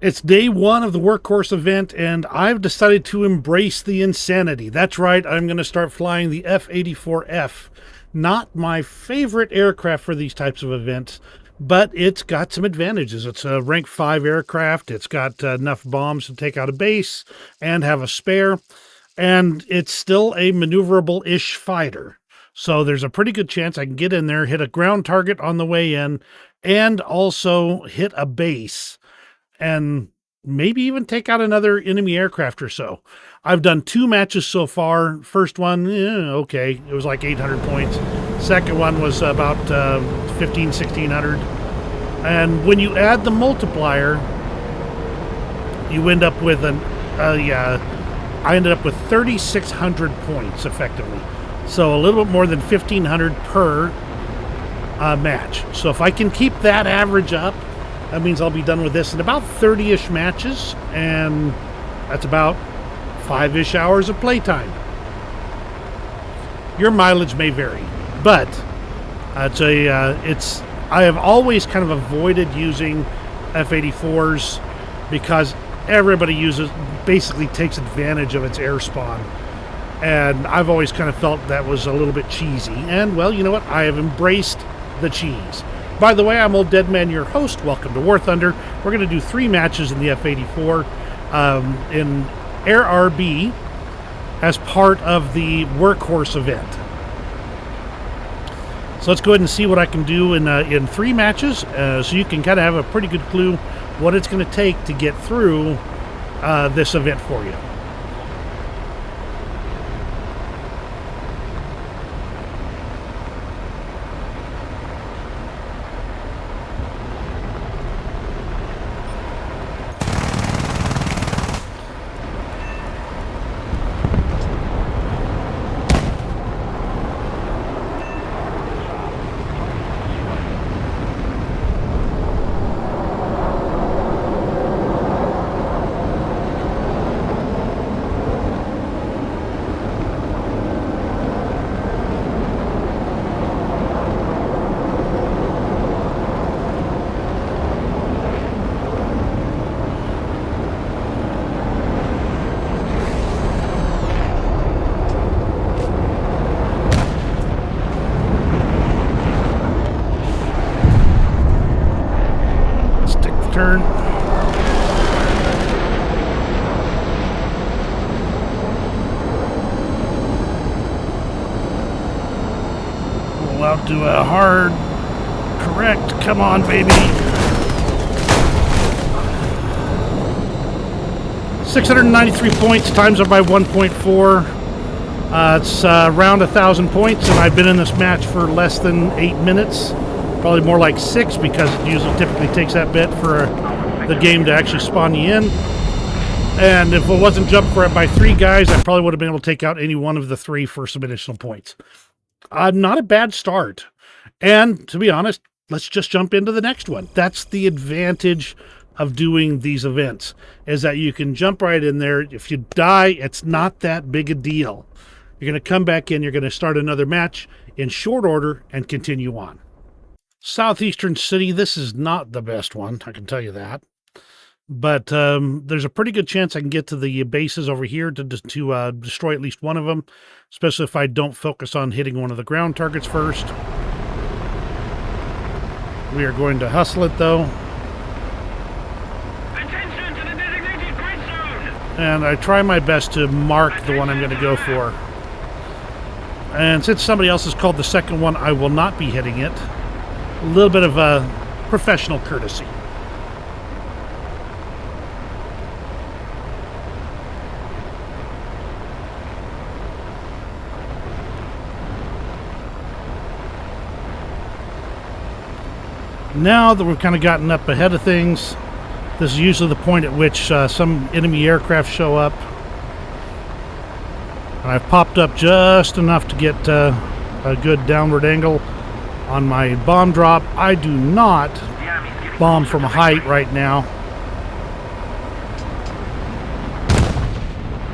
It's day one of the Workhorse event, and I've decided to embrace the insanity. That's right, I'm going to start flying the F-84F. Not my favorite aircraft for these types of events, but it's got some advantages. It's a rank 5 aircraft. It's got enough bombs to take out a base and have a spare, and it's still a maneuverable-ish fighter. So there's a pretty good chance I can get in there, hit a ground target on the way in, and also hit a base, and maybe even take out another enemy aircraft or so. I've done 2 matches so far. First one, okay, it was like 800 points. Second one was about 1600. And when you add the multiplier, you end up with I ended up with 3,600 points effectively. So a little bit more than 1,500 per match. So if I can keep that average up, that means I'll be done with this in about 30-ish matches, and that's about 5-ish hours of playtime. Your mileage may vary, but I have always kind of avoided using F-84s because everybody basically takes advantage of its air spawn. And I've always kind of felt that was a little bit cheesy. And, well, you know what? I have embraced the cheese. By the way, I'm Old Dead Man, your host. Welcome to War Thunder. We're going to do 3 matches in the F-84 in Air RB as part of the Workhorse event. So let's go ahead and see what I can do in 3 matches, so you can kind of have a pretty good clue what it's going to take to get through this event for you. Turn. Roll out to a hard correct. Come on, baby. 693 points times up by 1.4. It's around 1,000 points, and I've been in this match for less than 8 minutes. Probably more like 6, because it usually typically takes that bit for the game to actually spawn you in. And if it wasn't jumped for it by 3 guys, I probably would have been able to take out any one of the 3 for some additional points. Not a bad start. And to be honest, let's just jump into the next one. That's the advantage of doing these events, is that you can jump right in there. If you die, it's not that big a deal. You're going to come back in, you're going to start another match in short order and continue on. Southeastern City, this is not the best one, I can tell you that. But there's a pretty good chance I can get to the bases over here to destroy at least one of them, especially if I don't focus on hitting one of the ground targets first. We are going to hustle it, though. Attention to the designated grid zone! And I try my best to mark the one I'm going to go for. And since somebody else has called the second one, I will not be hitting it. A little bit of a professional courtesy. Now that we've kind of gotten up ahead of things, this is usually the point at which some enemy aircraft show up. And I've popped up just enough to get a good downward angle on my bomb drop. I do not bomb from a height right now.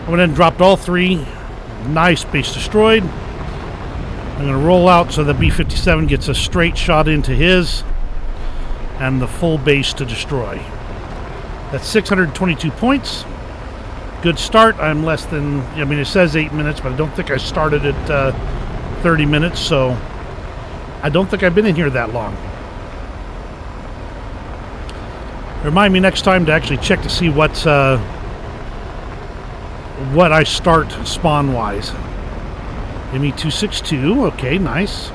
I went ahead and dropped all 3. Nice, base destroyed. I'm going to roll out so the B-57 gets a straight shot into his, and the full base to destroy. That's 622 points. Good start. I'm less than, I mean, it says 8 minutes, but I don't think I started at 30 minutes, so I don't think I've been in here that long. Remind me next time to actually check to see what I start spawn-wise. ME-262, okay, nice.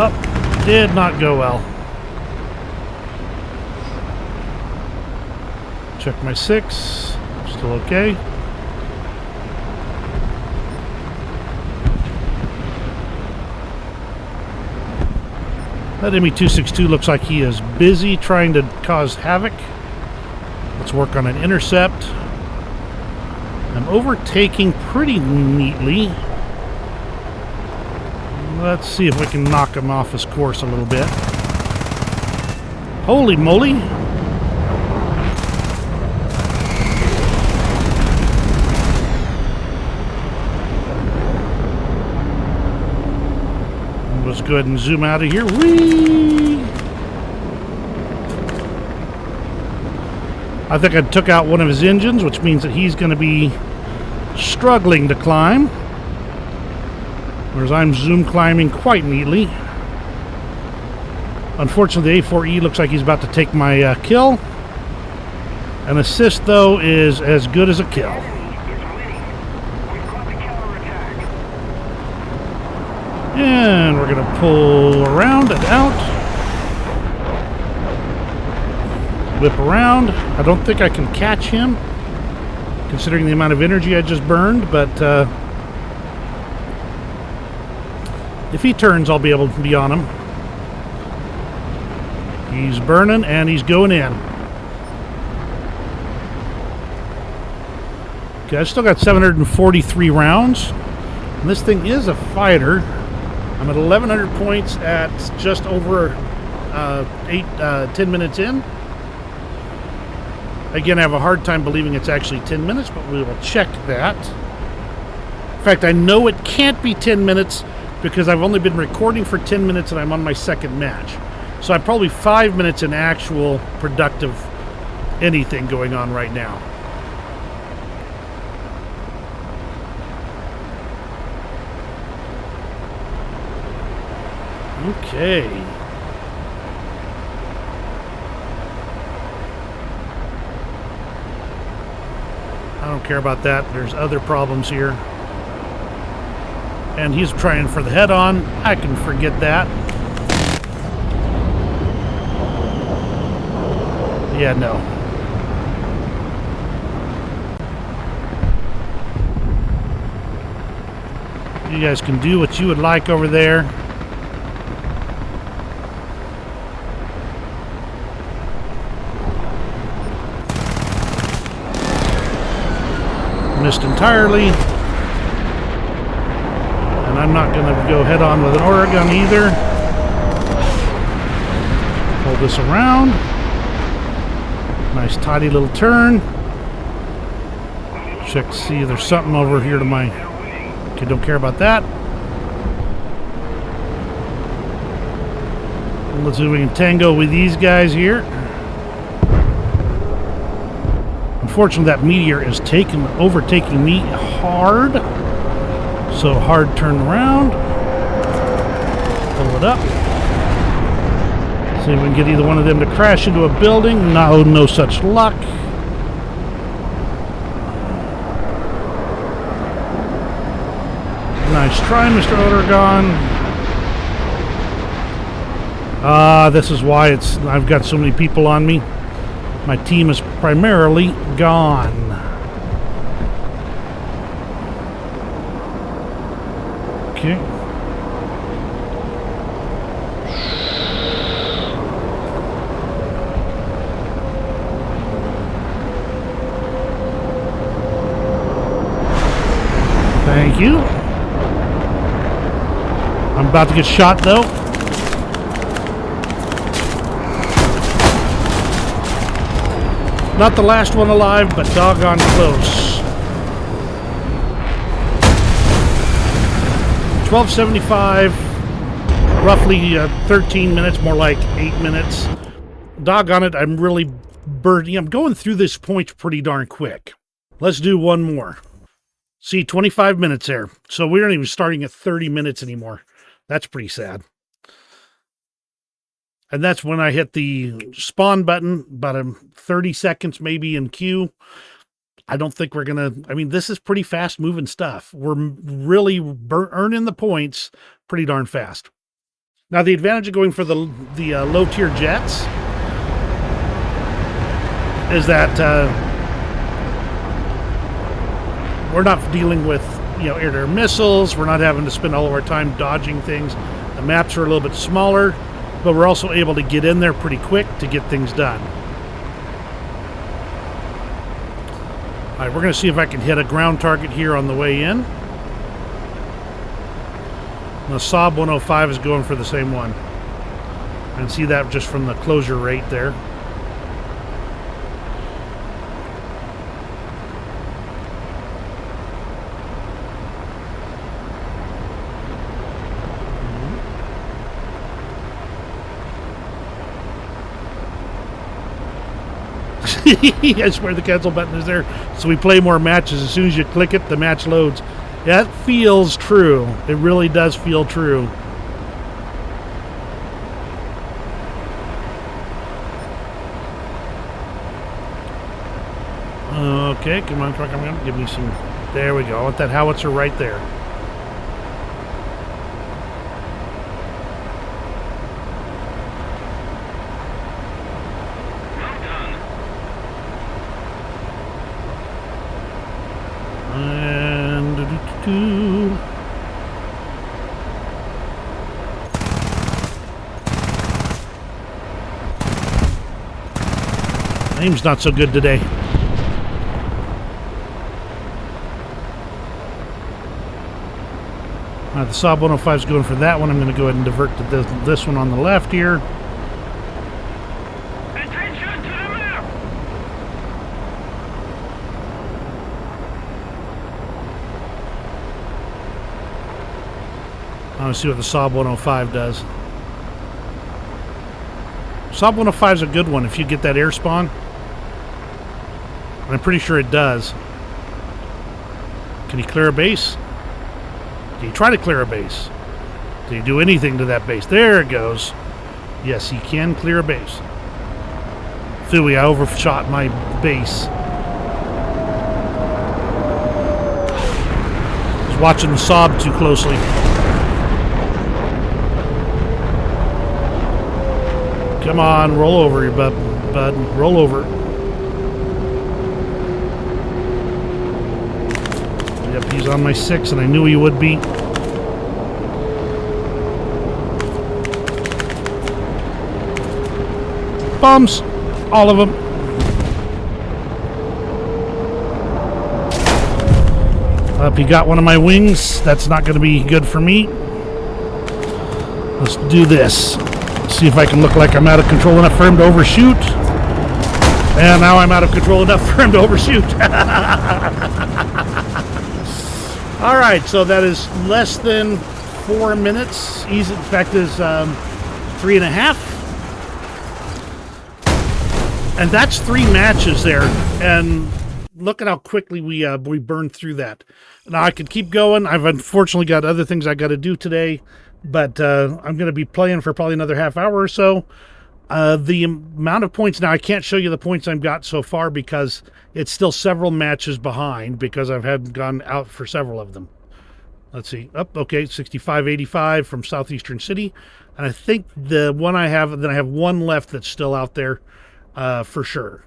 Oh, did not go well. Check my 6, still okay. That ME-262 looks like he is busy trying to cause havoc. Let's work on an intercept. I'm overtaking pretty neatly. Let's see if we can knock him off his course a little bit. Holy moly! Let's go ahead and zoom out of here. Whee! I think I took out one of his engines, which means that he's going to be struggling to climb. Whereas I'm zoom climbing quite neatly. Unfortunately, the A4E looks like he's about to take my kill. An assist, though, is as good as a kill. And we're going to pull around and out. Whip around. I don't think I can catch him, considering the amount of energy I just burned, but if he turns, I'll be able to be on him. He's burning and he's going in. Okay, I still got 743 rounds. And this thing is a fighter. I'm at 1,100 points at just over 10 minutes in. Again, I have a hard time believing it's actually 10 minutes, but we will check that. In fact, I know it can't be 10 minutes because I've only been recording for 10 minutes and I'm on my second match. So I'm probably 5 minutes in actual productive anything going on right now. Okay. I don't care about that. There's other problems here. And he's trying for the head-on. I can forget that. Yeah, no. You guys can do what you would like over there. Missed entirely. And I'm not going to go head on with an Oregon either. Pull this around. Nice tidy little turn. Check to see if there's something over here to my... Okay, don't care about that. Let's see if we can tango with these guys here. Unfortunately, that meteor is overtaking me hard. So hard turn around. Pull it up. See if we can get either one of them to crash into a building. No such luck. Nice try, Mr. Oregon. This is why I've got so many people on me. My team is primarily gone. Okay. Thank you. I'm about to get shot though. Not the last one alive, but doggone close. 1275, roughly 13 minutes, more like 8 minutes. Doggone it, I'm really burning. I'm going through this points pretty darn quick. Let's do one more. See, 25 minutes there. So we aren't even starting at 30 minutes anymore. That's pretty sad. And that's when I hit the spawn button, about 30 seconds maybe in queue. I don't think we're going to... I mean, this is pretty fast-moving stuff. We're really earning the points pretty darn fast. Now, the advantage of going for the low-tier jets is that we're not dealing with, air-to-air missiles. We're not having to spend all of our time dodging things. The maps are a little bit smaller, but we're also able to get in there pretty quick to get things done. All right, we're going to see if I can hit a ground target here on the way in. The Saab 105 is going for the same one. I can see that just from the closure rate there. I swear the cancel button is there. So we play more matches. As soon as you click it, the match loads. That feels true. It really does feel true. Okay, come on, truck. I'm going to give me some. There we go. I want that howitzer right there. Aim's not so good today. The Saab 105 is going for that one. I'm going to go ahead and divert to this one on the left here. Attention to the map! I want to see what the Saab 105 does. Saab 105 is a good one if you get that air spawn. And I'm pretty sure it does. Can he clear a base? Did he try to clear a base? Did he do anything to that base? There it goes. Yes, he can clear a base. Phooey, I overshot my base. I was watching the Saab too closely. Come on, roll over, you bud. Roll over. Yep, he's on my 6, and I knew he would be. Bombs! All of them. He got one of my wings. That's not going to be good for me. Let's do this. See if I can look like I'm out of control enough for him to overshoot. And now I'm out of control enough for him to overshoot. All right, so that is less than 4 minutes. Easy, in fact, is 3.5. And that's 3 matches there. And look at how quickly we burned through that. Now I could keep going. I've unfortunately got other things I got to do today. But I'm going to be playing for probably another half hour or so. The amount of points, now I can't show you the points I've got so far because it's still several matches behind because I've gone out for several of them. Let's see. Okay, 65-85 from Southeastern City. And I think the one I have, then I have one left that's still out there for sure.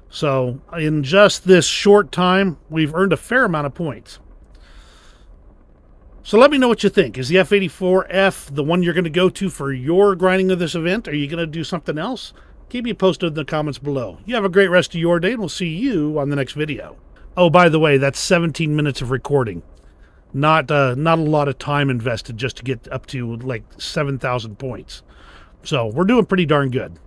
So in just this short time, we've earned a fair amount of points. So let me know what you think. Is the F-84F the one you're going to go to for your grinding of this event? Are you going to do something else? Keep me posted in the comments below. You have a great rest of your day, and we'll see you on the next video. Oh, by the way, that's 17 minutes of recording. Not a lot of time invested just to get up to like 7,000 points. So we're doing pretty darn good.